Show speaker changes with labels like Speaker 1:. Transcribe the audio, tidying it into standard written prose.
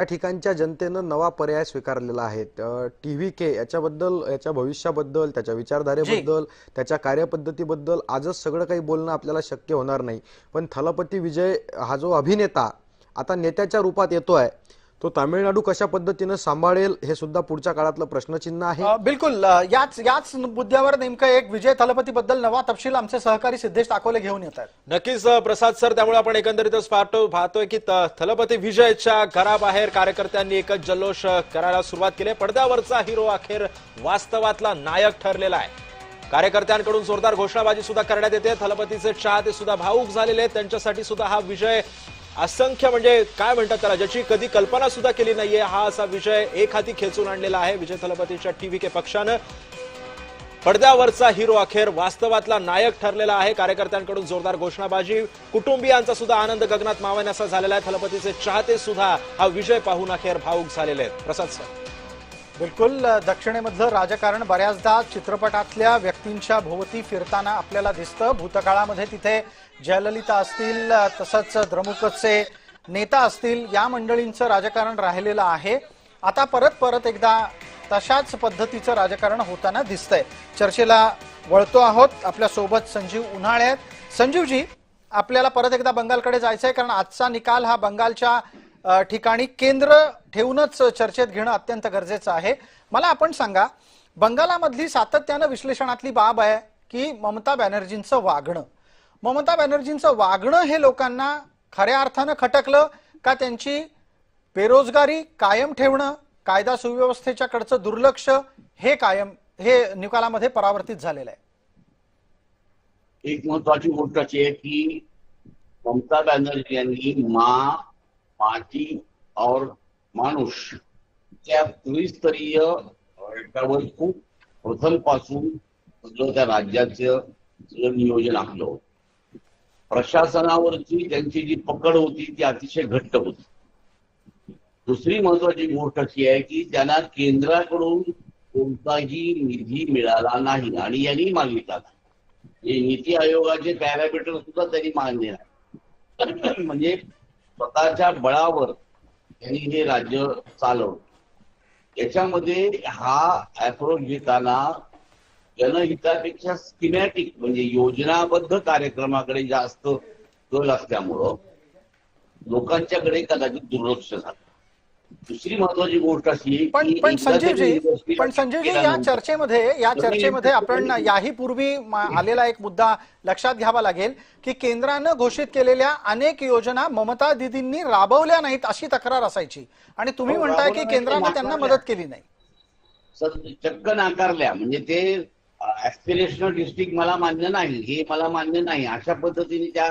Speaker 1: या ठिकाणच्या जनतेनं नवा पर्याय स्वीकारलेला आहे। TVK याच्याबद्दल, याच्या भविष्याबद्दल, त्याच्या
Speaker 2: जी
Speaker 1: विचारधारेबद्दल, त्याच्या कार्यपद्धतीबद्दल आजच सगळं काही बोलणं आपल्याला शक्य होणार नाही। पण थलपती विजय हा जो अभिनेता आता नेत्याच्या रूपात येतोय, तो तामिळनाडू कशा पद्धतीने सांभाळेल हे सुद्धा पुढच्या काळातलं प्रश्नचिन्ह आहे।
Speaker 2: बिलकुल याच याच मुद्द्यावर नेमकं एक विजय थलपती बद्दल नवा तपशील आमचे सहकारी सिद्धेश टाकोले घेऊन येतात।
Speaker 3: नक्कीच प्रसाद सर, त्यामुळे आपण एकंदरीतच पाहतोय की थलपती विजयच्या घराबाहेर कार्यकर्त्यांनी एकच जल्लोष करायला सुरुवात केली। पडद्यावरचा हिरो अखेर वास्तवातला नायक ठरलेला आहे। कार्यकर्त्यांकडून जोरदार घोषणाबाजी सुद्धा करण्यात येते। थलपतीचे चाहते सुद्धा भावूक झालेले आहेत। त्यांच्यासाठी सुद्धा हा विजय असंख्य, म्हणजे काय म्हणतात त्याला, ज्याची कधी कल्पना सुद्धा केली नाहीये, हा असा विजय एक हाती खेचून आणलेला आहे विजय थलपतीच्या TVK पक्षानं। पडद्यावरचा हिरो अखेर वास्तवातला नायक ठरलेला आहे। कार्यकर्त्यांकडून जोरदार घोषणाबाजी, कुटुंबियांचा सुद्धा आनंद गगनात मावेनासा झालेला आहे। थलपतीचे चाहते सुद्धा हा विजय पाहून अखेर भावूक झालेले आहेत। प्रसाद सर,
Speaker 2: बिलकुल दक्षिणेमधलं राजकारण बऱ्याचदा चित्रपटातल्या व्यक्तींच्या भोवती फिरताना आपल्याला दिसतं। भूतकाळामध्ये तिथे जयललिता असतील, तसंच द्रमुकचे नेता असतील, या मंडळींचं राजकारण राहिलेलं आहे। आता परत एकदा तशाच पद्धतीचं राजकारण होताना दिसतंय। चर्चेला वळतो आहोत। आपल्या सोबत संजीव उन्हाळे आहेत। संजीवजी, आपल्याला परत एकदा बंगालकडे जायचंय, कारण आजचा निकाल हा बंगालच्या ठिकाणी केंद्र ठेवूनच चर्चेत घेणं अत्यंत गरजेचं आहे। मला आपण सांगा, बंगालामधली सातत्यानं विश्लेषणातली बाब आहे की ममता बॅनर्जींचं वागणं हे लोकांना खऱ्या अर्थानं खटकलं का? त्यांची बेरोजगारी कायम ठेवणं, कायदा सुव्यवस्थेच्या कडचं दुर्लक्ष हे निकालामध्ये परावर्तित झालेलं आहे।
Speaker 4: एक महत्वाची गोष्ट अशी आहे की ममता बॅनर्जी यांनी माती और माणूस त्या त्रिस्तरीय गटावर खूप प्रथम पासून त्या राज्याचं नियोजन आखलं होतं। प्रशासनावरची त्यांची जी पकड होती ती अतिशय घट्ट होती। दुसरी महत्वाची गोष्ट अशी आहे की त्यांना केंद्राकडून कोणताही निधी मिळाला नाही आणि यांनी मागितला नाही। हे नीती आयोगाचे पॅरामीटर सुद्धा त्यांनी मान्य नाही। म्हणजे स्वतःच्या बळावर त्यांनी हे राज्य चालवलं। याच्यामध्ये हा अप्रोच घेताना जनहितापेक्षा स्कीमॅटिक म्हणजे योजनाबद्ध कार्यक्रमाकडे जास्त कल असल्यामुळं लोकांच्याकडे कदाचित दुर्लक्ष झालं। दुसरी महत्वाची गोष्ट अशी
Speaker 2: पण संजीवजी या चर्चेमध्ये आपण याही पूर्वी आलेला एक मुद्दा लक्षात घ्यावा लागेल की केंद्रानं घोषित केलेल्या अनेक योजना ममता दीदींनी राबवल्या नाहीत अशी तक्रार असायची, आणि तुम्ही म्हणताय की केंद्रानं त्यांना मदत केली नाही।
Speaker 4: चक्क नाकारल्या। म्हणजे ते ऍस्पिरेशनल डिस्ट्रिक्ट मला मान्य नाही, हे मला मान्य नाही, अशा पद्धतीने त्या